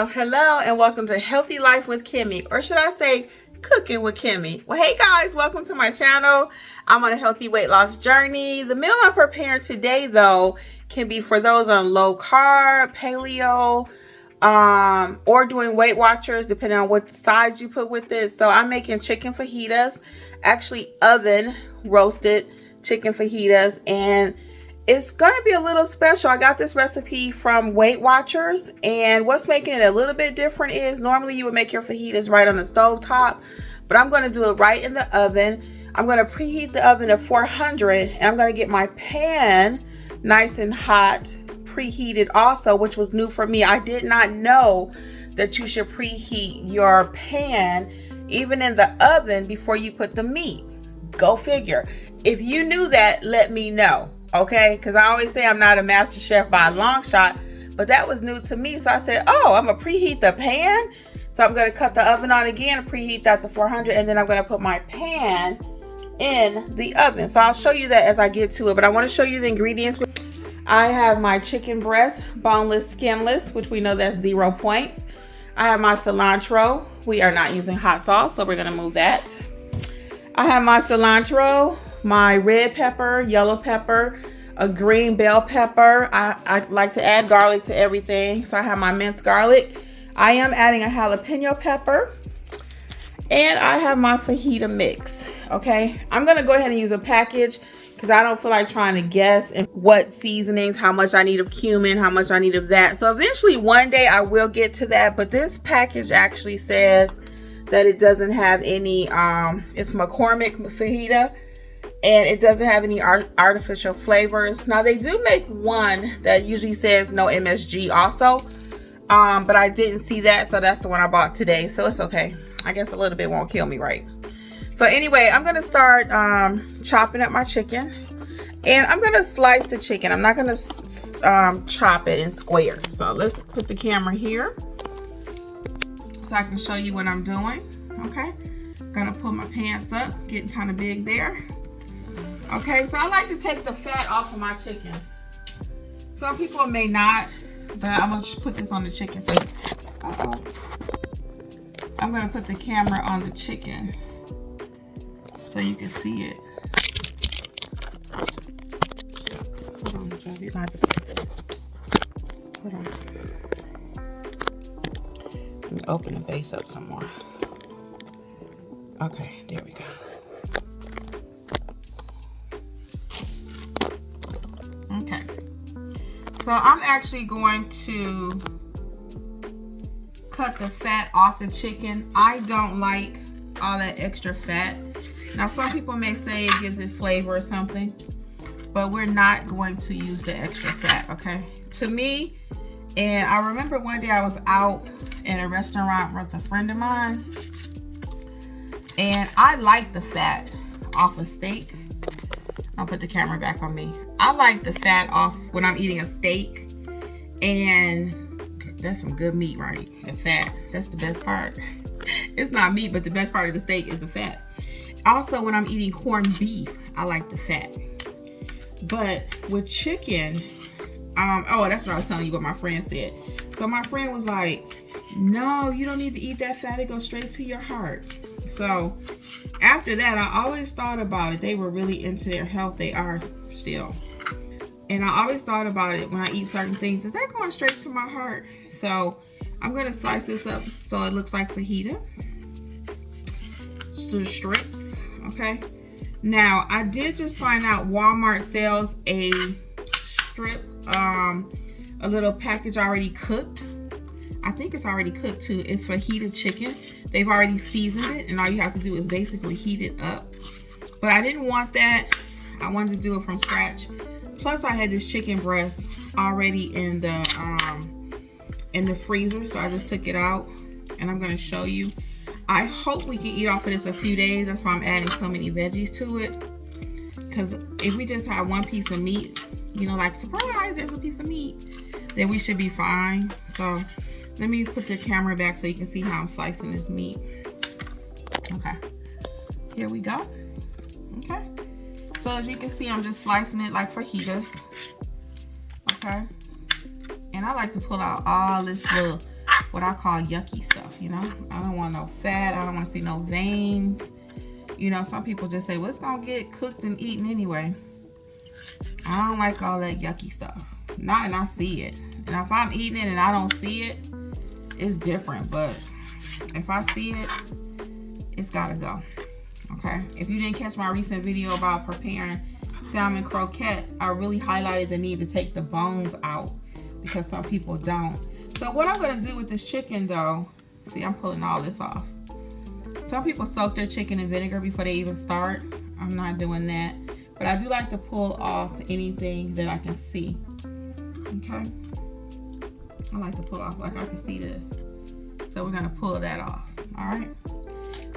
Hello, and welcome to Healthy Life with Kimmi, or should I say Cooking with Kimmi. Well, hey guys, welcome to my channel. I'm on a healthy weight loss journey. The meal I'm preparing today, though, can be for those on low carb, paleo, or doing Weight Watchers, depending on what sides you put with it. So I'm making chicken fajitas, actually oven roasted chicken fajitas, and it's gonna be a little special. I got this recipe from Weight Watchers, and what's making it a little bit different is normally you would make your fajitas right on the stove top, but I'm gonna do it right in the oven. I'm gonna preheat the oven to 400, and I'm gonna get my pan nice and hot, preheated also, which was new for me. I did not know that you should preheat your pan even in the oven before you put the meat. Go figure. If you knew that, let me know. Okay, because I always say I'm not a master chef by a long shot, but that was new to me. So I said, oh, I'm going to preheat the pan. So I'm going to cut the oven on again and preheat that to 400, and then I'm going to put my pan in the oven. So I'll show you that as I get to it, but I want to show you the ingredients. I have my chicken breast, boneless, skinless, which we know that's 0 points. I have my cilantro. We are not using hot sauce, so we're going to move that. I have my cilantro, my red pepper, yellow pepper, a green bell pepper. I like to add garlic to everything. So I have my minced garlic. I am adding a jalapeno pepper. And I have my fajita mix. Okay, I'm going to go ahead and use a package because I don't feel like trying to guess and what seasonings, how much I need of cumin, how much I need of that. So eventually one day I will get to that. But this package actually says that it doesn't have any, it's McCormick fajita, and it doesn't have any artificial flavors. Now they do make one that usually says no MSG also, but I didn't see that, so that's the one I bought today, so it's okay. I guess a little bit won't kill me, right? So anyway, I'm gonna start chopping up my chicken, and I'm gonna slice the chicken. I'm not gonna chop it in squares. So let's put the camera here so I can show you what I'm doing. Okay, gonna pull my pants up, getting kind of big there. Okay, so I like to take the fat off of my chicken. Some people may not, but I'm gonna put this on the chicken. So I'm gonna put the camera on the chicken so you can see it. Hold on, Joe, you're gonna have to hold on. Let me open the base up some more. Okay, there we go. Okay, so I'm actually going to cut the fat off the chicken. I don't like all that extra fat. Now some people may say it gives it flavor or something, but we're not going to use the extra fat, okay? To me, and I remember one day I was out in a restaurant with a friend of mine, and I like the fat off a steak. I'll put the camera back on me. I like the fat off when I'm eating a steak, and that's some good meat, right? The fat, that's the best part. It's not meat, but the best part of the steak is the fat. Also, when I'm eating corned beef, I like the fat. But with chicken, oh, that's what I was telling you what my friend said. So my friend was like, no, you don't need to eat that fat. It goes straight to your heart. So after that, I always thought about it. They were really into their health. They are still. And I always thought about it when I eat certain things. Is that going straight to my heart? So I'm going to slice this up so it looks like fajita. So strips, okay? Now, I did just find out Walmart sells a strip, a little package already cooked. I think it's already cooked too. It's fajita chicken. They've already seasoned it, and all you have to do is basically heat it up. But I didn't want that. I wanted to do it from scratch. Plus, I had this chicken breast already in the freezer, so I just took it out, and I'm gonna show you. I hope we can eat off of this a few days. That's why I'm adding so many veggies to it. Because if we just have one piece of meat, you know, like surprise, there's a piece of meat, then we should be fine. So let me put the camera back so you can see how I'm slicing this meat. Okay, here we go. Okay, so as you can see, I'm just slicing it like fajitas. Okay, and I like to pull out all this little what I call yucky stuff, you know. I don't want no fat. I don't want to see no veins. You know, some people just say, well, it's going to get cooked and eaten anyway. I don't like all that yucky stuff. Not and I see it. And if I'm eating it and I don't see it, it's different. But if I see it, it's got to go. Okay? If you didn't catch my recent video about preparing salmon croquettes, I really highlighted the need to take the bones out because some people don't. So what I'm going to do with this chicken though, see, I'm pulling all this off. Some people soak their chicken in vinegar before they even start. I'm not doing that. But I do like to pull off anything that I can see. Okay? I like to pull off like I can see this. So we're going to pull that off. All right?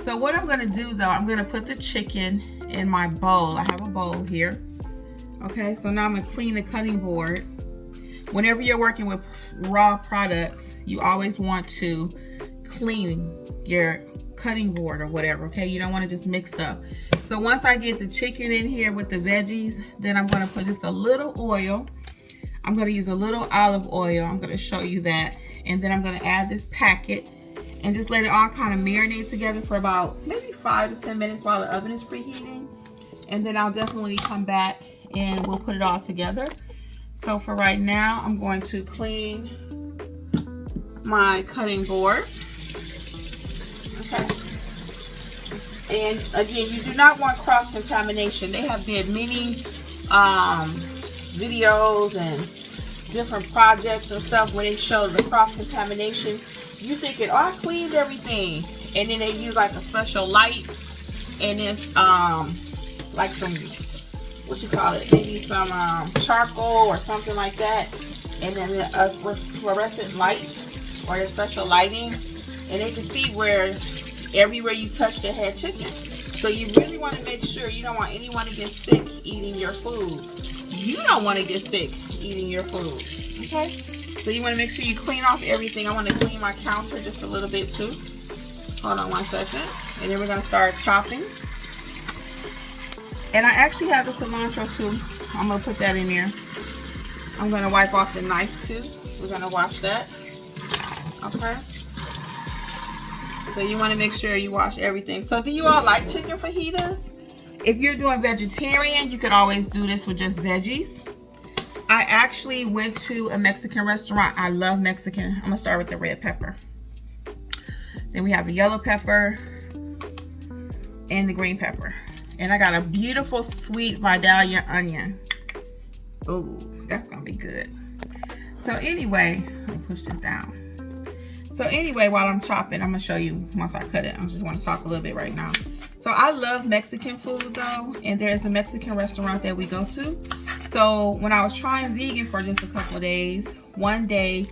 So what I'm going to do though, I'm going to put the chicken in my bowl. I have a bowl here. Okay? So now I'm going to clean the cutting board. Whenever you're working with raw products, you always want to clean your cutting board or whatever, okay? You don't want to just mix up. So once I get the chicken in here with the veggies, then I'm going to put just a little oil. I'm going to use a little olive oil. I'm going to show you that. And then I'm going to add this packet and just let it all kind of marinate together for about maybe 5 to 10 minutes while the oven is preheating. And then I'll definitely come back and we'll put it all together. So for right now, I'm going to clean my cutting board. Okay. And again, you do not want cross-contamination. They have did many videos and different projects and stuff where they show the cross-contamination. You thinking, oh, I cleaned everything. And then they use like a special light. And it's like some, what you call it, maybe some charcoal or something like that, and then a fluorescent light or the special lighting, and they can see where everywhere you touched it had chicken. So you really want to make sure you don't want anyone to get sick eating your food. You don't want to get sick eating your food. Okay? So you want to make sure you clean off everything. I want to clean my counter just a little bit too. Hold on one second. And then we're going to start chopping. And I actually have the cilantro too. I'm going to put that in there. I'm going to wipe off the knife too. We're going to wash that. Okay. So you want to make sure you wash everything. So do you all like chicken fajitas? If you're doing vegetarian, you could always do this with just veggies. I actually went to a Mexican restaurant. I love Mexican. I'm going to start with the red pepper. Then we have the yellow pepper and the green pepper. And I got a beautiful sweet Vidalia onion. Ooh, that's gonna be good. So anyway, let me push this down. So anyway, while I'm chopping, I'm gonna show you once I cut it. I just want to talk a little bit right now. So I love Mexican food though, and there's a Mexican restaurant that we go to. So when I was trying vegan for just a couple of days, one day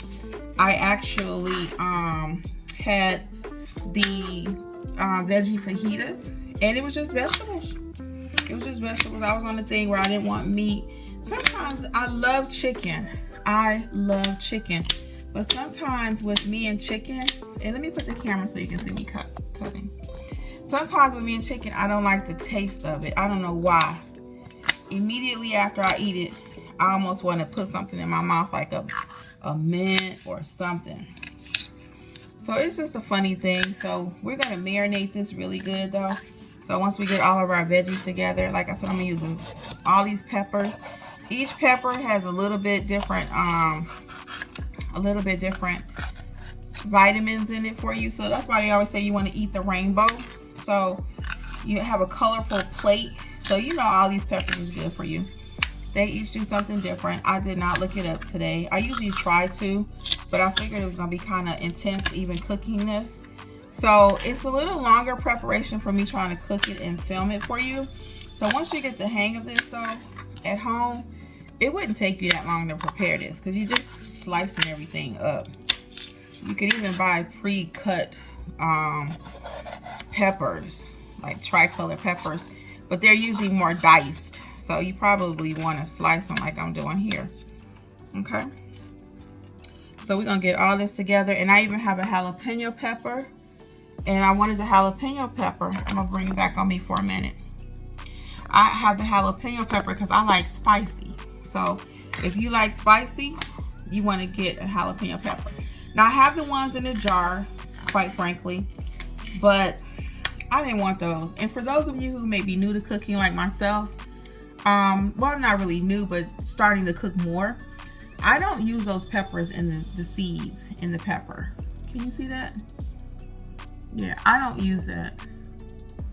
I actually had the veggie fajitas. And it was just vegetables. It was just vegetables. I was on the thing where I didn't want meat. Sometimes I love chicken. I love chicken. But sometimes with me and chicken, and let me put the camera so you can see me cutting. Sometimes with me and chicken, I don't like the taste of it. I don't know why. Immediately after I eat it, I almost want to put something in my mouth like a mint or something. So it's just a funny thing. So we're going to marinate this really good though. So once we get all of our veggies together, like I said, I'm using all these peppers. Each pepper has a little bit different vitamins in it for you. So that's why they always say you want to eat the rainbow. So you have a colorful plate. So you know all these peppers is good for you. They each do something different. I did not look it up today. I usually try to, but I figured it was going to be kind of intense even cooking this. So it's a little longer preparation for me trying to cook it and film it for you. So once you get the hang of this though, at home, it wouldn't take you that long to prepare this because you just slicing everything up. You could even buy pre-cut peppers, like tricolor peppers, but they're usually more diced. So you probably want to slice them like I'm doing here. Okay. So we're going to get all this together. And I even have a jalapeno pepper. And I wanted the jalapeno pepper. I'm going to bring it back on me for a minute. I have the jalapeno pepper because I like spicy. So if you like spicy, you want to get a jalapeno pepper. Now I have the ones in the jar, quite frankly, but I didn't want those. And for those of you who may be new to cooking like myself, well, I'm not really new, but starting to cook more, I don't use those peppers in the seeds in the pepper. Can you see that? Yeah, I don't use that.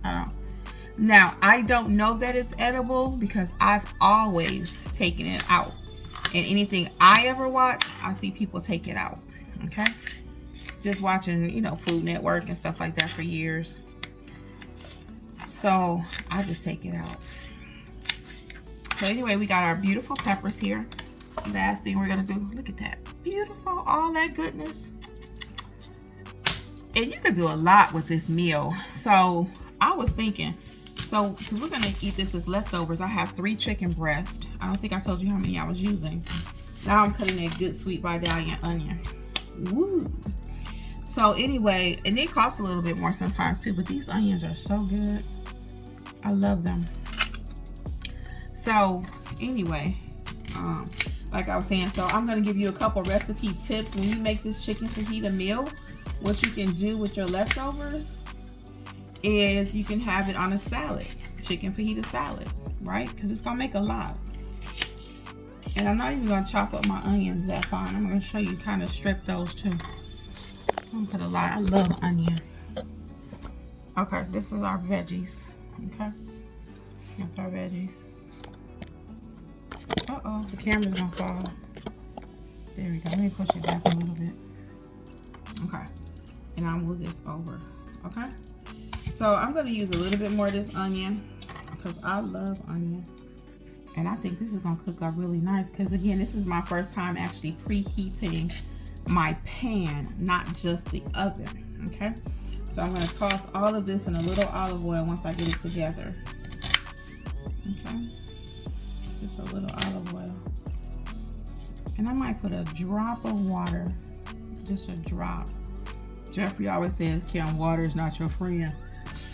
I don't. Now, I don't know that it's edible because I've always taken it out. And anything I ever watch, I see people take it out. Okay? Just watching, you know, Food Network and stuff like that for years. So, I just take it out. So anyway, we got our beautiful peppers here. Last thing we're gonna do, look at that. Beautiful, all that goodness. And you could do a lot with this meal. So I was thinking, so because we're gonna eat this as leftovers, I have 3 chicken breasts. I don't think I told you how many I was using. Now I'm cutting a good sweet Vidalia onion. Woo! So anyway, and they cost a little bit more sometimes too, but these onions are so good. I love them. So anyway, like I was saying, so I'm going to give you a couple recipe tips when you make this chicken fajita meal. What you can do with your leftovers is you can have it on a salad, chicken fajita salads, right? Because it's going to make a lot. And I'm not even going to chop up my onions that fine. I'm going to show you kind of strip those too. I'm going to put a lot. I love onion. Okay, this is our veggies. Okay, that's our veggies. Uh-oh, the camera's gonna fall. There we go. Let me push it back a little bit. Okay. And I'll move this over. Okay? So I'm gonna use a little bit more of this onion because I love onion. And I think this is gonna cook up really nice because again, this is my first time actually preheating my pan, not just the oven. Okay? So I'm gonna toss all of this in a little olive oil once I get it together. Okay? Just a little olive oil. And I might put a drop of water. Just a drop. Jeffrey always says, Kim, water is not your friend.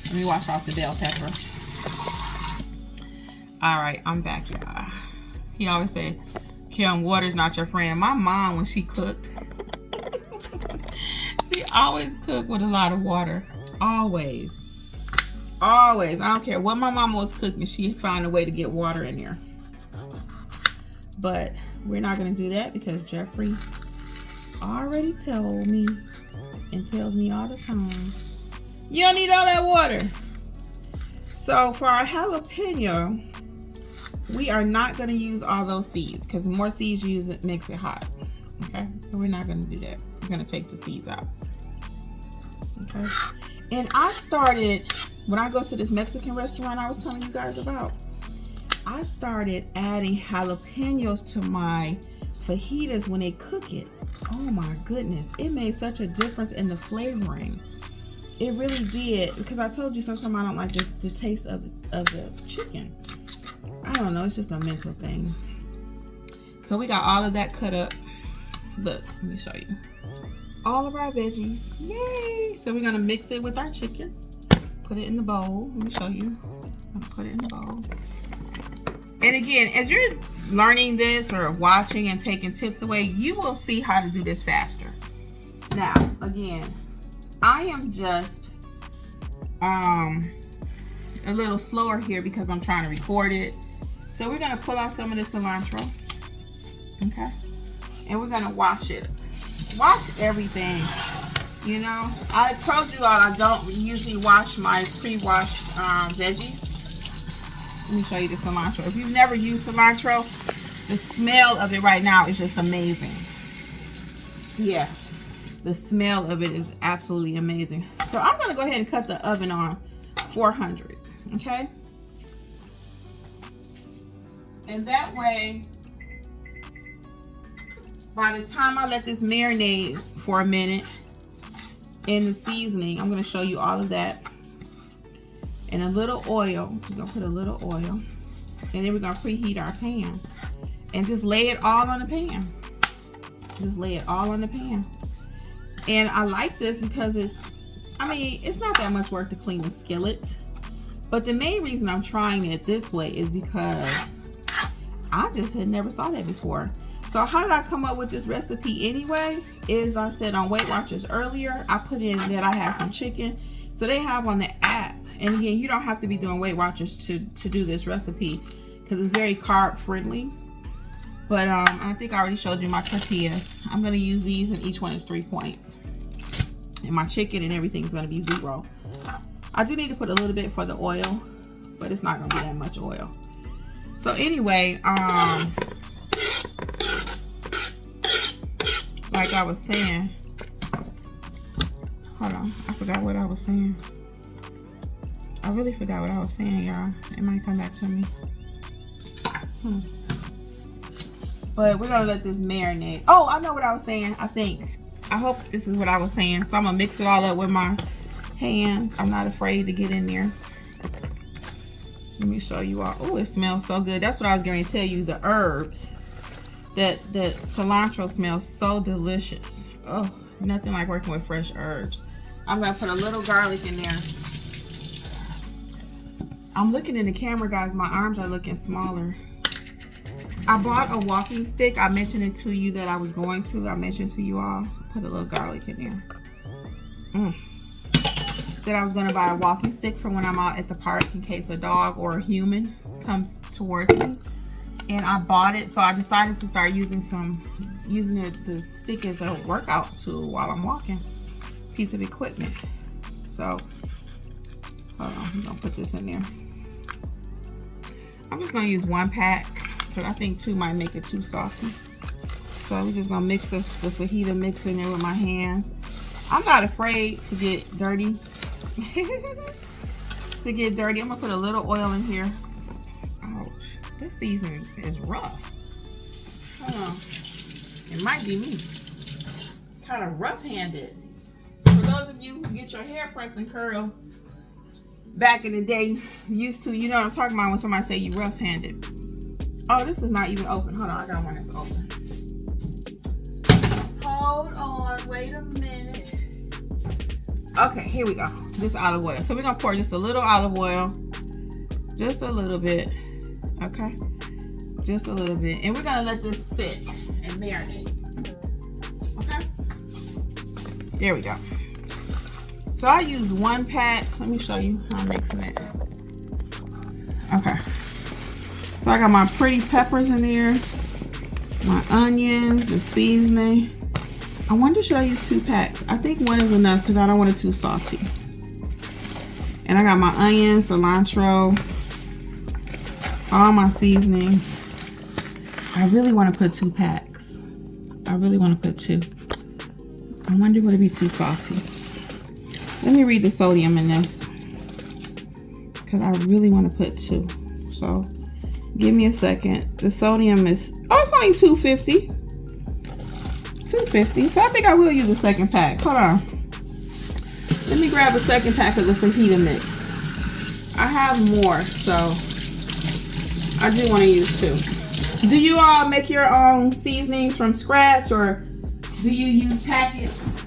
Let me wash off the bell pepper. Alright, I'm back, y'all. He always said, Kim, water is not your friend. My mom, when she cooked, she always cooked with a lot of water. Always. Always. I don't care what my mama was cooking, she'd find a way to get water in there. But we're not going to do that because Jeffrey already told me and tells me all the time, you don't need all that water. So for our jalapeno, we are not going to use all those seeds because the more seeds you use, it makes it hot. Okay, so we're not going to do that. We're going to take the seeds out. Okay, and I started, when I go to this Mexican restaurant I was telling you guys about, I started adding jalapenos to my fajitas when they cook it. Oh my goodness, it made such a difference in the flavoring. It really did, because I told you sometimes I don't like the taste of the chicken. I don't know, it's just a mental thing. So we got all of that cut up. Look, let me show you. All of our veggies. Yay! So we're gonna mix it with our chicken. Put it in the bowl. Let me show you. I'm gonna put it in the bowl. And again, as you're learning this or watching and taking tips away, you will see how to do this faster. Now, again, I am just a little slower here because I'm trying to record it. So we're going to pull out some of the cilantro. Okay? And we're going to wash it. Wash everything. You know, I told you all I don't usually wash my pre-washed veggies. Let me show you the cilantro. If you've never used cilantro, the smell of it right now is just amazing. Yeah, the smell of it is absolutely amazing. So I'm going to go ahead and cut the oven on 400, okay? And that way, by the time I let this marinate for a minute in the seasoning, I'm going to show you all of that. And a little oil. We're going to put a little oil. And then we're going to preheat our pan. And just lay it all on the pan. Just lay it all on the pan. And I like this because it's not that much work to clean the skillet. But the main reason I'm trying it this way is because I just had never saw that before. So how did I come up with this recipe anyway? Is I said on Weight Watchers earlier, I put in that I had some chicken. So they have on the app, and again, you don't have to be doing Weight Watchers to do this recipe because it's very carb friendly. But I think I already showed you my tortillas. I'm gonna use these, and each one is 3 points. And my chicken and everything is gonna be 0. I do need to put a little bit for the oil, but it's not gonna be that much oil. So anyway, like I was saying, hold on, I forgot what I was saying. I really forgot what I was saying, y'all. It might come back to me. But we're gonna let this marinate. Oh, I know what I was saying, I think. I hope this is what I was saying. So I'm gonna mix it all up with my hands. I'm not afraid to get in there. Let me show you all. Oh, it smells so good. That's what I was going to tell you. The herbs. That cilantro smells so delicious. Oh, nothing like working with fresh herbs. I'm going to put a little garlic in there. I'm looking in the camera, guys. My arms are looking smaller. I bought a walking stick. I mentioned it to you that I was going to. I mentioned to you all. Put a little garlic in there. That I was going to buy a walking stick for when I'm out at the park in case a dog or a human comes towards me. And I bought it, so I decided to start using the stick as a workout tool while I'm walking. Piece of equipment. So, hold on, I'm going to put this in there. I'm just going to use 1 pack because I think 2 might make it too salty. So we're just going to mix the fajita mix in there with my hands. I'm not afraid to get dirty. To get dirty, I'm gonna put a little oil in here. Ouch, this season is rough. It might be me. Kind of rough-handed. For those of you who get your hair pressed and curled back in the day, used to, you know what I'm talking about when somebody say you rough-handed. Oh, this is not even open. Hold on, I got one that's open. Hold on, wait a minute. Okay, here we go. This olive oil. So we're gonna pour just a little olive oil, just a little bit. Okay, just a little bit, and we're gonna let this sit and marinate. Okay, there we go. So I used 1 pack. Let me show you how I'm mixing it. Okay, so I got my pretty peppers in there, my onions, the seasoning. I wonder, should I use 2 packs? I think 1 is enough because I don't want it too salty. And I got my onions, cilantro, all my seasonings. I really want to put 2 packs. I really want to put 2. I wonder would it be too salty. Let me read the sodium in this because I really want to put 2. So give me a second. The sodium is, oh, it's only 250. 250. So I think I will use a 2nd pack. Hold on. Let me grab a 2nd pack of the fajita mix. I have more, so I do want to use 2. Do you all make your own seasonings from scratch, or do you use packets?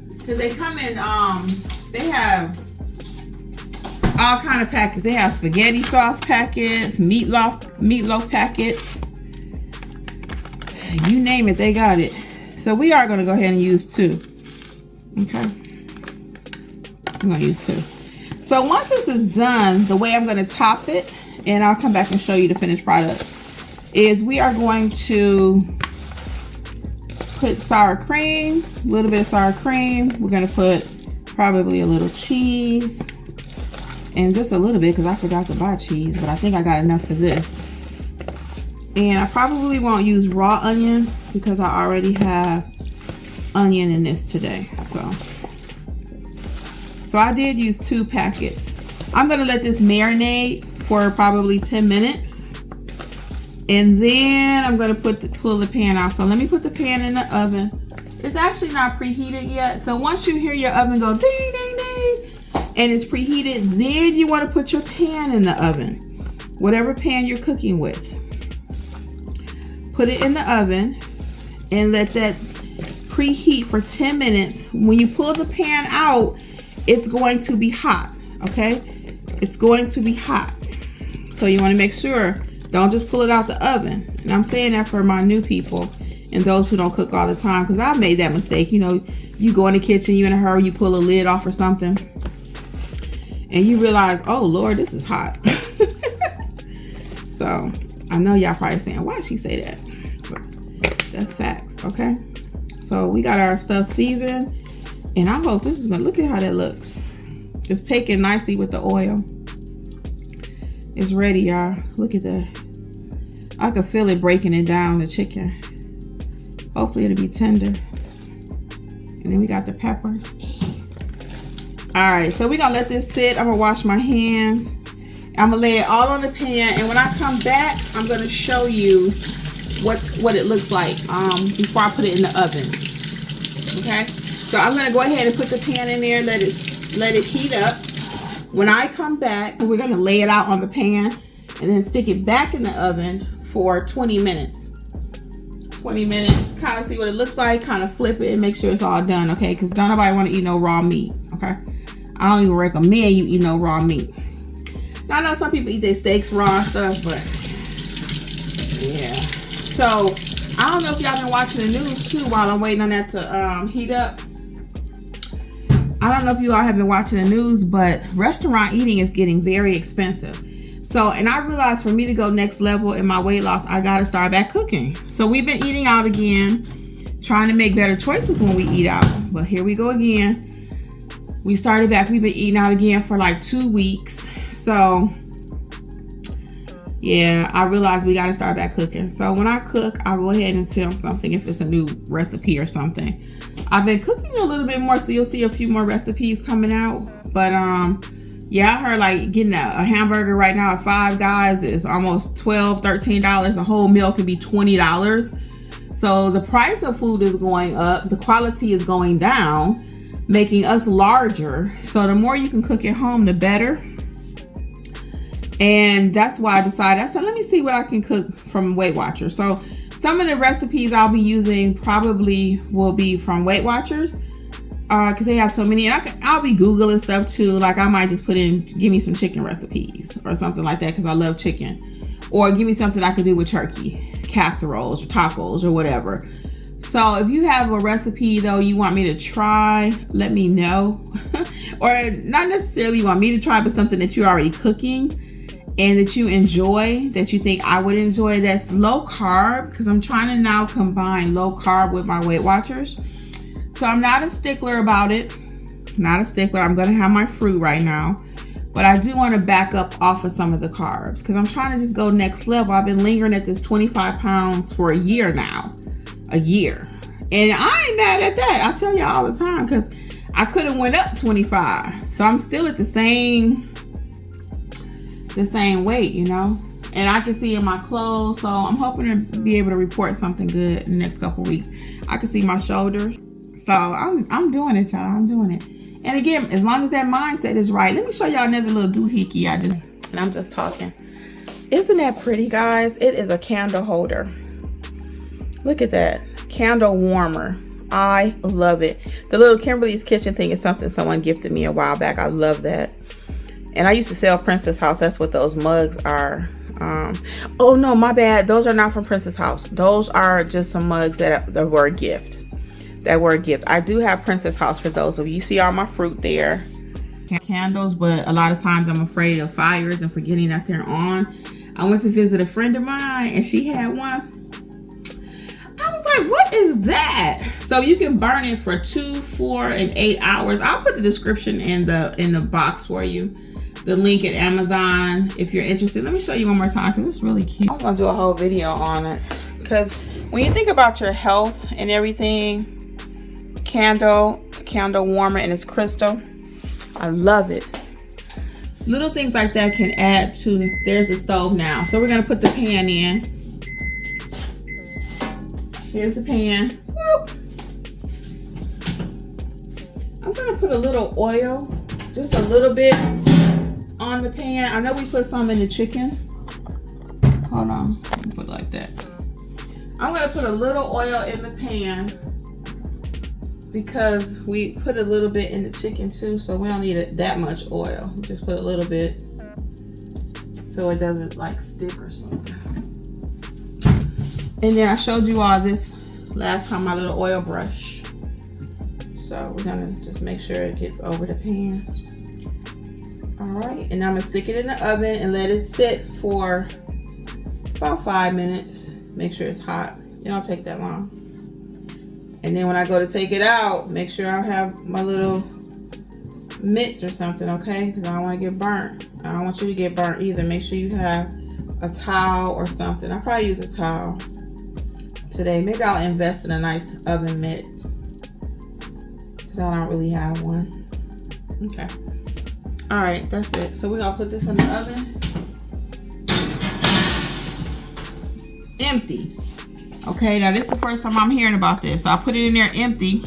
Because they come in, they have all kind of packets. They have spaghetti sauce packets, meatloaf packets. You name it, they got it. So we are going to go ahead and use 2. Okay. I'm going to use 2. So once this is done, the way I'm going to top it, and I'll come back and show you the finished product, is we are going to put sour cream, a little bit of sour cream. We're going to put probably a little cheese, and just a little bit because I forgot to buy cheese, but I think I got enough for this. And I probably won't use raw onion because I already have onion in this today. So I did use 2 packets. I'm going to let this marinate for probably 10 minutes. And then I'm going to pull the pan out. So let me put the pan in the oven. It's actually not preheated yet. So once you hear your oven go ding, ding, ding, and it's preheated, then you want to put your pan in the oven. Whatever pan you're cooking with. Put it in the oven and let that preheat for 10 minutes. When you pull the pan out, it's going to be hot, okay? It's going to be hot. So you want to make sure Don't just pull it out the oven. And I'm saying that for my new people and those who don't cook all the time, because I made that mistake. You know, you go in the kitchen, you in a hurry, you pull a lid off or something, and you realize, oh Lord, this is hot. So I know y'all probably saying, why did she say that? But that's facts, okay? So we got our stuff seasoned, and I hope this is gonna, look at how that looks. It's taken nicely with the oil. It's ready, y'all. Look at that. I can feel it breaking it down, the chicken. Hopefully it'll be tender. And then we got the peppers. All right, so we're gonna let this sit. I'm gonna wash my hands. I'm gonna lay it all on the pan, and when I come back, I'm gonna show you what it looks like before I put it in the oven. Okay, so I'm gonna go ahead and put the pan in there, let it heat up. When I come back, we're gonna lay it out on the pan and then stick it back in the oven for 20 minutes. 20 minutes, kind of see what it looks like, kind of flip it and make sure it's all done, okay? Because don't nobody want to eat no raw meat, okay? I don't even recommend you eat no raw meat. Now, I know some people eat their steaks raw and stuff, but yeah. So, I don't know if y'all been watching the news too while I'm waiting on that to heat up. I don't know if you all have been watching the news, but restaurant eating is getting very expensive. So, and I realized for me to go next level in my weight loss, I got to start back cooking. So we've been eating out again, trying to make better choices when we eat out. But here we go again. We started back. We've been eating out again for like 2 weeks. So yeah, I realized we got to start back cooking. So when I cook, I'll go ahead and film something if it's a new recipe or something. I've been cooking a little bit more, so you'll see a few more recipes coming out. But yeah, I heard like getting a hamburger right now at Five Guys is almost $12, $13. A whole meal can be $20. So the price of food is going up. The quality is going down, making us larger. So the more you can cook at home, the better. And that's why I decided, I said, let me see what I can cook from Weight Watchers. So some of the recipes I'll be using probably will be from Weight Watchers. Because they have so many. I'll be Googling stuff too. Like I might just put in, give me some chicken recipes or something like that because I love chicken. Or give me something I can do with turkey, casseroles or tacos or whatever. So if you have a recipe though you want me to try, let me know. Or not necessarily you want me to try, but something that you're already cooking and that you enjoy, that you think I would enjoy, that's low carb. Because I'm trying to now combine low carb with my Weight Watchers. So I'm not a stickler about it. Not a stickler. I'm going to have my fruit right now. But I do want to back up off of some of the carbs because I'm trying to just go next level. I've been lingering at this 25 pounds for a year now. A year. And I ain't mad at that. I tell y'all all the time because I could have went up 25. So I'm still at the same weight, you know. And I can see in my clothes. So I'm hoping to be able to report something good in the next couple weeks. I can see my shoulders. So I'm doing it, y'all. I'm doing it. And again, as long as that mindset is right, let me show y'all another little doohickey and I'm just talking. Isn't that pretty, guys? It is a candle holder. Look at that. Candle warmer. I love it. The little Kimberly's Kitchen thing is something someone gifted me a while back. I love that. And I used to sell Princess House. That's what those mugs are. Oh no, my bad. Those are not from Princess House. Those are just some mugs that were a gift. That were a gift. I do have Princess House for those of you. You see all my fruit there. Candles, but a lot of times I'm afraid of fires and forgetting that they're on. I went to visit a friend of mine and she had one. I was like, what is that? So you can burn it for 2, 4, and 8 hours. I'll put the description in the box for you. The link at Amazon if you're interested. Let me show you one more time because it's really cute. I'm gonna do a whole video on it because when you think about your health and everything, candle warmer, and it's crystal. I love it. Little things like that can add to. There's the stove now. So we're gonna put the pan in. Here's the pan. Whoop. I'm gonna put a little oil, just a little bit on the pan. I know we put some in the chicken. Hold on, let me put it like that. I'm gonna put a little oil in the pan because we put a little bit in the chicken too, so we don't need that much oil. We just put a little bit. so it doesn't like stick or something. And then I showed you all this last time, my little oil brush. So we're gonna just make sure it gets over the pan. All right, and I'm gonna stick it in the oven and let it sit for about 5 minutes. Make sure it's hot. It don't take that long. And then when I go to take it out, make sure I have my little mitts or something, okay? Because I don't want to get burnt. I don't want you to get burnt either. Make sure you have a towel or something. I'll probably use a towel today. Maybe I'll invest in a nice oven mitt, because I don't really have one. Okay. All right, that's it. So we're going to put this in the oven. Empty. Okay, now this is the first time I'm hearing about this. So I put it in there empty.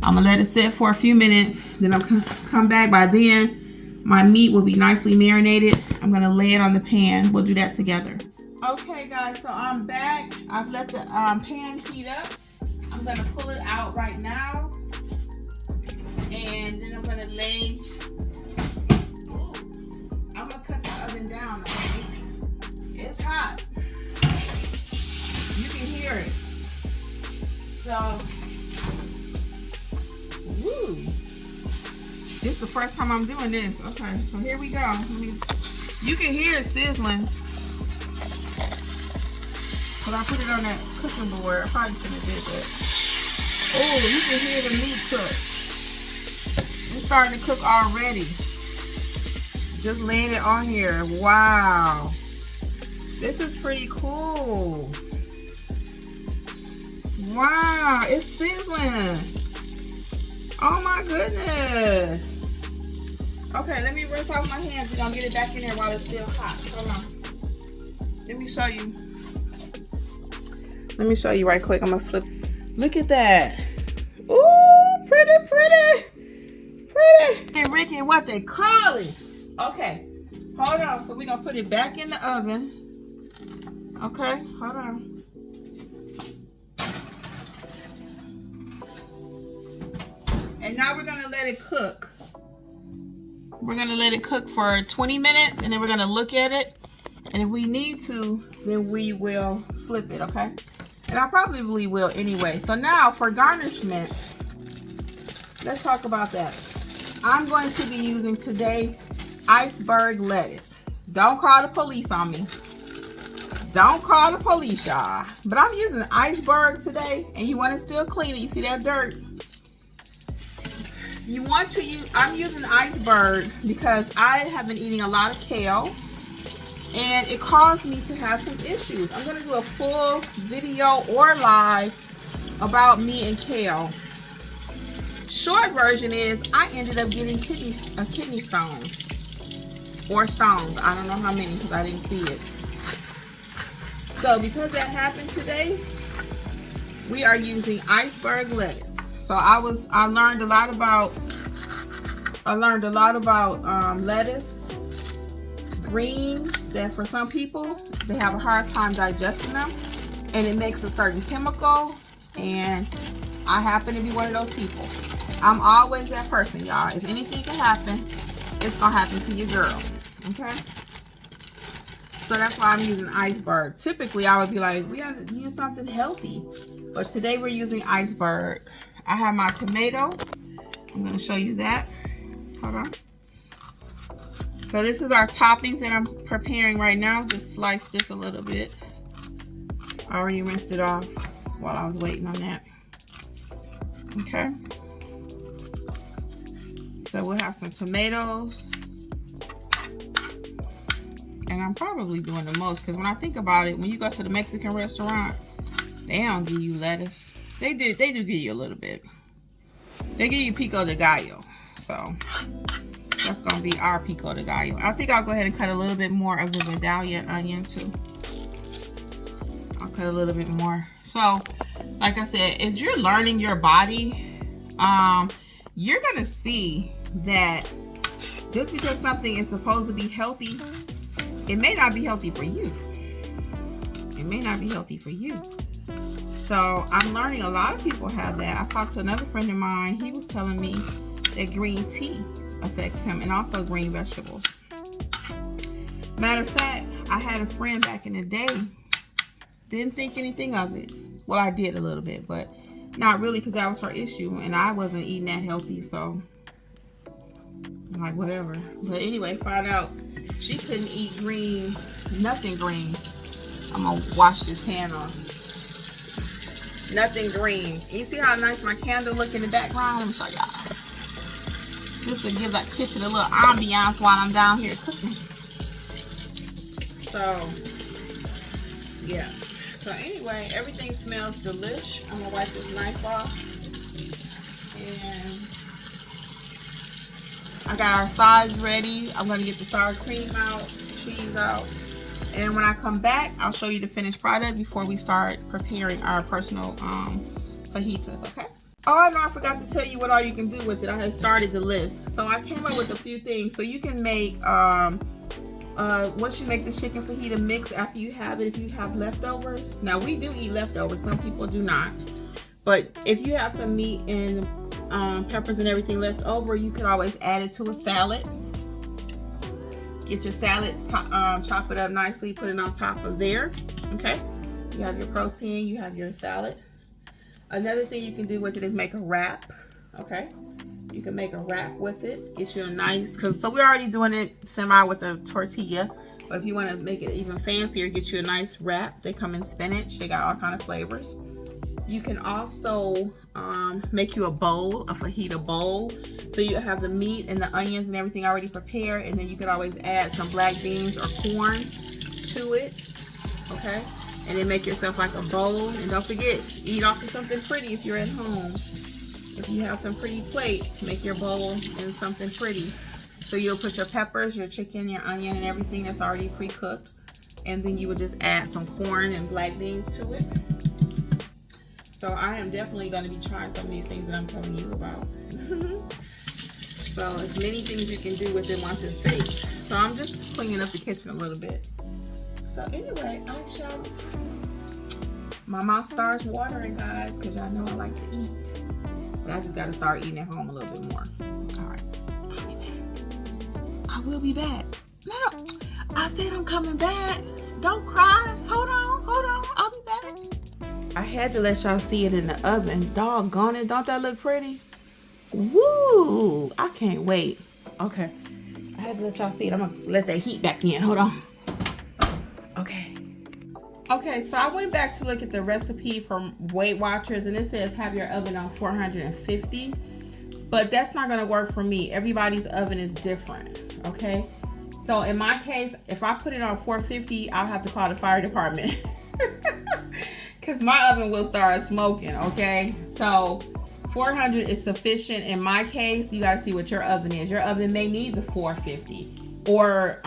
I'm gonna let it sit for a few minutes. Then I'll come back. By then, my meat will be nicely marinated. I'm gonna lay it on the pan. We'll do that together. Okay, guys, so I'm back. I've let the pan heat up. I'm gonna pull it out right now. And then I'm gonna lay, I'm gonna cut the oven down, okay? It's hot. You can hear it. So, woo. This is the first time I'm doing this. Okay, so here we go. You can hear it sizzling. But I put it on that cooking board. I probably shouldn't have did that. Oh, you can hear the meat cook. It's starting to cook already. Just laying it on here. Wow. This is pretty cool. Wow, it's sizzling. Oh my goodness. Okay, let me rinse off my hands. We're gonna get it back in there while it's still hot. Hold on. Let me show you. Let me show you right quick. I'm gonna flip. Look at that. Ooh, pretty, pretty, pretty. And Ricky, what they call it. Okay, hold on. So we're gonna put it back in the oven. Okay, hold on. And now we're gonna let it cook. We're gonna let it cook for 20 minutes, and then we're gonna look at it. And if we need to, then we will flip it, okay? And I probably will anyway. So now for garnishment, let's talk about that. I'm going to be using today iceberg lettuce. Don't call the police on me. Don't call the police, y'all. But I'm using iceberg today, and you want to still clean it. You see that dirt? You want to use, I'm using iceberg because I have been eating a lot of kale, and it caused me to have some issues. I'm going to do a full video or live about me and kale. Short version is I ended up getting kidney stones, or stones. I don't know how many because I didn't see it. So because that happened today, we are using iceberg lettuce. So I learned a lot about lettuce, greens, that for some people they have a hard time digesting them, and it makes a certain chemical, and I happen to be one of those people. I'm always that person, y'all. If anything can happen, it's gonna happen to your girl. Okay? So that's why I'm using iceberg. Typically I would be like, we gotta use something healthy. But today we're using iceberg. I have my tomato. I'm gonna show you that. Hold on. So this is our toppings that I'm preparing right now. Just slice this a little bit. I already rinsed it off while I was waiting on that. Okay. So we'll have some tomatoes. And I'm probably doing the most, because when I think about it, when you go to the Mexican restaurant, they don't give you lettuce. They do give you a little bit. They give you pico de gallo. So that's gonna be our pico de gallo. I think I'll go ahead and cut a little bit more of the medallion onion too. I'll cut a little bit more. So like I said, as you're learning your body, you're gonna see that just because something is supposed to be healthy, it may not be healthy for you. It may not be healthy for you. So I'm learning a lot of people have that. I talked to another friend of mine. He was telling me that green tea affects him, and also green vegetables. Matter of fact, I had a friend back in the day, didn't think anything of it. Well, I did a little bit, but not really, because that was her issue, and I wasn't eating that healthy, so like whatever. But anyway, found out she couldn't eat green, nothing green. I'm gonna wash this pan off. Nothing green. You see how nice my candle look in the background? Let me show y'all. Just to give that kitchen a little ambiance while I'm down here cooking. So yeah. So anyway, everything smells delish. I'm gonna wipe this knife off. And I got our sides ready. I'm gonna get the sour cream out, cheese out. And when I come back, I'll show you the finished product before we start preparing our personal fajitas, okay? Oh, I know I forgot to tell you what all you can do with it. I had started the list. So I came up with a few things. So you can make, once you make the chicken fajita mix after you have it, if you have leftovers. Now, we do eat leftovers. Some people do not. But if you have some meat and peppers and everything left over, you can always add it to a salad. Get your salad, chop it up nicely, put it on top of there, okay? You have your protein, you have your salad. Another thing you can do with it is make a wrap, okay? You can make a wrap with it, get you a nice, so we're already doing it semi with a tortilla, but if you want to make it even fancier, get you a nice wrap. They come in spinach, they got all kind of flavors. You can also make you a bowl, a fajita bowl. So you have the meat and the onions and everything already prepared, and then you could always add some black beans or corn to it, okay? And then make yourself like a bowl. And don't forget, eat off of something pretty if you're at home. If you have some pretty plates, make your bowl in something pretty. So you'll put your peppers, your chicken, your onion, and everything that's already pre-cooked. And then you would just add some corn and black beans to it. So I am definitely going to be trying some of these things that I'm telling you about. So as many things you can do with it once it's baked. So I'm just cleaning up the kitchen a little bit. So anyway, I shall return. My mouth starts watering, guys, because y'all know I like to eat. But I just got to start eating at home a little bit more. All right, I'll be back. I will be back. No, I said I'm coming back. Don't cry. Hold on. I'll be back. I had to let y'all see it in the oven. Doggone it. Don't that look pretty? Woo! I can't wait. Okay. I had to let y'all see it. I'm going to let that heat back in. Hold on. Okay. Okay, so I went back to look at the recipe from Weight Watchers, and it says have your oven on 450. But that's not going to work for me. Everybody's oven is different. Okay? So in my case, if I put it on 450, I'll have to call the fire department. Because my oven will start smoking, okay? So 400 is sufficient in my case. You got to see what your oven is. Your oven may need the 450. Or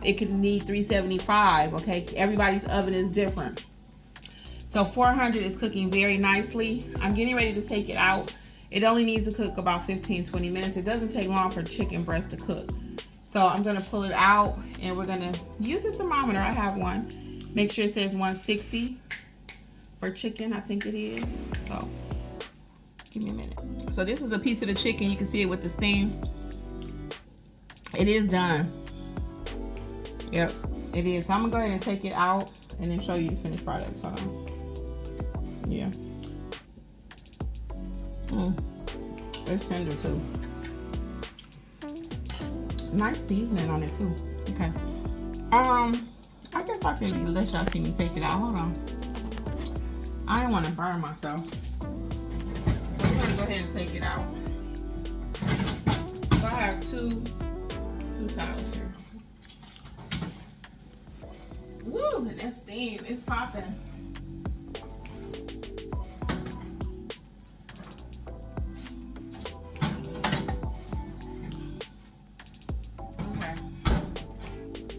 it could need 375, okay? Everybody's oven is different. So 400 is cooking very nicely. I'm getting ready to take it out. It only needs to cook about 15-20 minutes. It doesn't take long for chicken breast to cook. So I'm going to pull it out, and we're going to use a thermometer. I have one. Make sure it says 160 for chicken, I think it is. So give me a minute. So this is a piece of the chicken. You can see it with the steam. It is done. Yep, it is. So I'm gonna go ahead and take it out and then show you the finished product. Hold on. Yeah. It's tender too. Nice seasoning on it too. Okay. I guess I can let y'all see me take it out. Hold on. I didn't want to burn myself. So I'm gonna go ahead and take it out. So I have two towels here. Woo, and that steam is popping. Okay.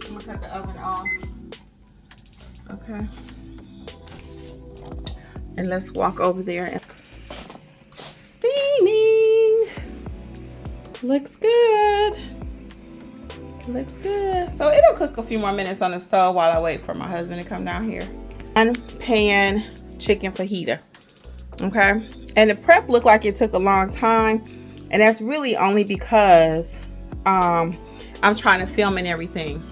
I'm gonna cut the oven off. Okay. And let's walk over there and steaming. Looks good. Looks good. So it'll cook a few more minutes on the stove while I wait for my husband to come down here. And pan chicken fajita. Okay. And the prep looked like it took a long time. And that's really only because I'm trying to film and everything.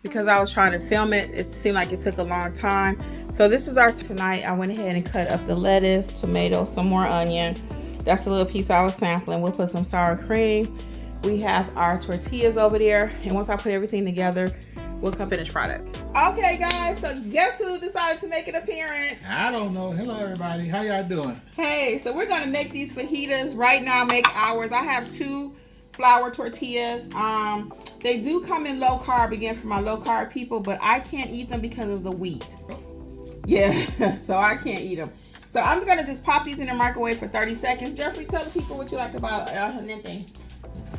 because I was trying to film it. It seemed like it took a long time. So this is our tonight. I went ahead and cut up the lettuce, tomato, some more onion. That's the little piece I was sampling. We'll put some sour cream. We have our tortillas over there. And once I put everything together, we'll come finished product. Okay, guys. So guess who decided to make an appearance? I don't know. Hello, everybody. How y'all doing? Hey, so we're going to make these fajitas right now. Make ours. I have 2 flour tortillas. They do come in low carb, again, for my low carb people, but I can't eat them because of the wheat. Yeah, so I can't eat them. So I'm going to just pop these in the microwave for 30 seconds. Jeffrey, tell the people what you like about El Genente.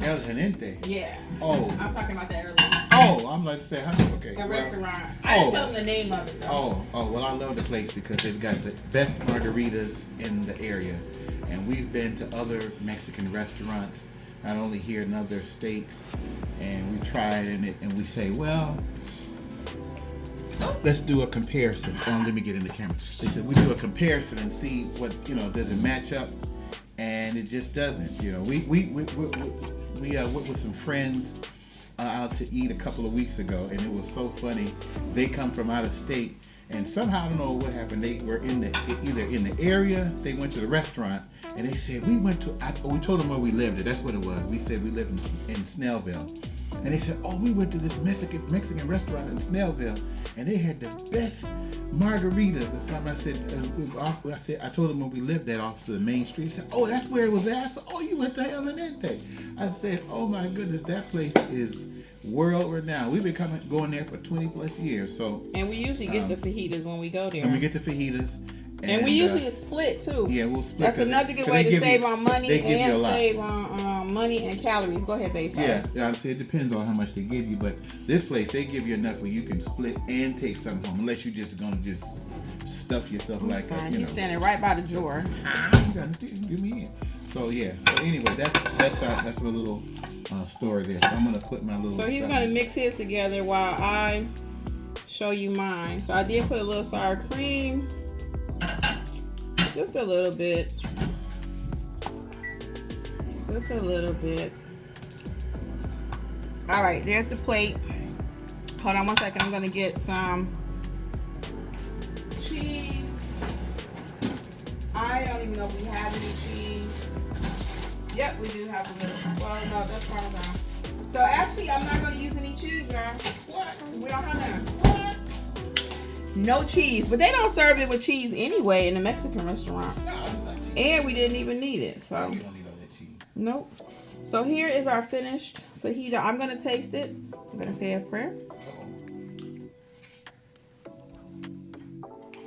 El Genente? Yeah. Oh. I was talking about that earlier. Oh, I'm like to say, okay. The restaurant. I didn't tell them the name of it, though. Well, I love the place because they've got the best margaritas in the area. And we've been to other Mexican restaurants, not only here in other states, and we tried it and we say, well, let's do a comparison. Oh, let me get in the camera. They said we do a comparison and see what, does it match up? And it just doesn't. We went with some friends out to eat a couple of weeks ago, and it was so funny. They come from out of state, and somehow I don't know what happened. They were either in the area. They went to the restaurant, and they said we told them where we lived. That's what it was. We said we lived in Snellville. And they said, we went to this Mexican restaurant in Snellville, and they had the best margaritas. That's time I said, I told them where we lived at off the main street. He said, that's where it was at. I said, you went to El Genente. I said, oh my goodness, that place is world renowned. We've been going there for 20 plus years. And we usually get the fajitas when we go there. And we get the fajitas. And we usually split too. Yeah, we'll split. That's another good way to save on money and save on money and calories. Go ahead, babe. Yeah, I'd say it depends on how much they give you, but this place they give you enough where you can split and take something home, unless you're just gonna stuff yourself like that. He's standing right by the drawer. Give me in. So yeah. So anyway, that's a little story there. So I'm gonna put my little. So he's gonna mix his together while I show you mine. So I did put a little sour cream. Just a little bit. Just a little bit. All right, there's the plate. Hold on one second. I'm going to get some cheese. I don't even know if we have any cheese. Yep, we do have a little. Well, no, that's Parmesan. So actually, I'm not going to use any cheese, y'all. What? We don't have none. What? No cheese, but they don't serve it with cheese anyway in the Mexican restaurant. No, it's not cheese. And we didn't even need it, so. You don't need all that cheese. Nope. So here is our finished fajita. I'm gonna taste it. I'm gonna say a prayer.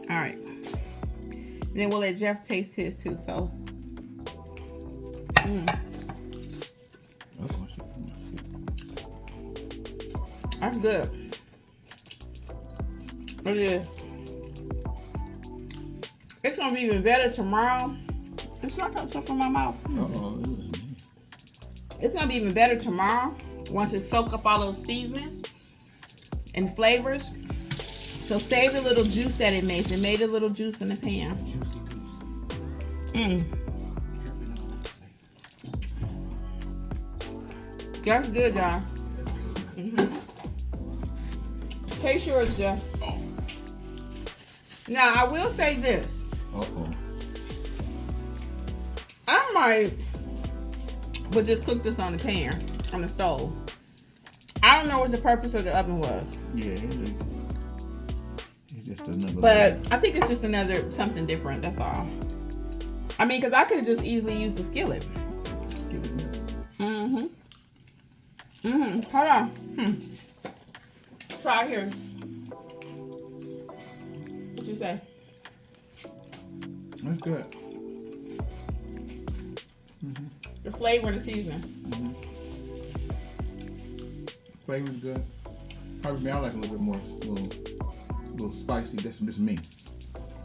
All right. And then we'll let Jeff taste his too. So. That's good. It is. It's gonna be even better tomorrow. It's not got stuff in my mouth. It's gonna be even better tomorrow once it soaks up all those seasonings and flavors. So save the little juice that it makes. It made a little juice in the pan. That's good, y'all. Taste yours, Jeff. Now, I will say this. I might would just cook this on the pan, on the stove. I don't know what the purpose of the oven was. Yeah, it's just another. But I think it's just another something different. That's all. I mean, because I could have just easily used the skillet. Hold on. Try here. What you say? That's good. The flavor and the seasoning. Flavor's good. Probably I like a little bit more, little spicy. That's just me.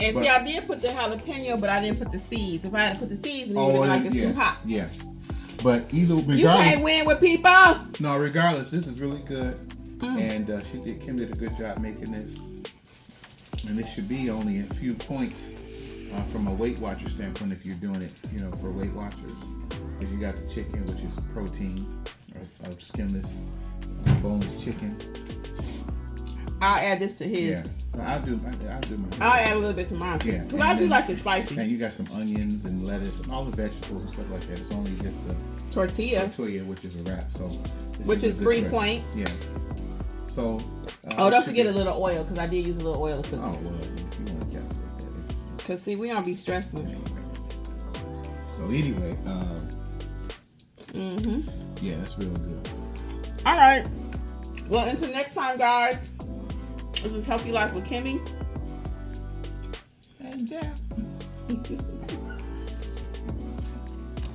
And see, I did put the jalapeno, but I didn't put the seeds. If I had to put the seeds, it would look like it's too hot. Yeah. But regardless, you can't win with people. No, regardless, this is really good. And Kim did a good job making this. And this should be only a few points from a Weight Watcher standpoint if you're doing it, for Weight Watchers. Because you got the chicken, which is protein, skinless, boneless chicken. I'll add this to his. Yeah, I'll do mine. I'll add a little bit to mine too. Yeah, Because I do like it spicy. And you got some onions and lettuce and all the vegetables and stuff like that. It's only just the tortilla, which is a wrap. So which is 3 points. Yeah. So. Don't forget a little oil, because I did use a little oil to cook. Oh well, if you want to calculate that. Because see, we don't be stressing. So anyway, yeah, that's real good. All right. Well, until next time, guys. This is Healthy Life with Kimmi. And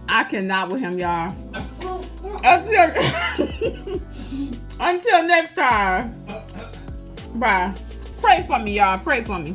I cannot with him, y'all. Until next time. Bye. Pray for me, y'all. Pray for me.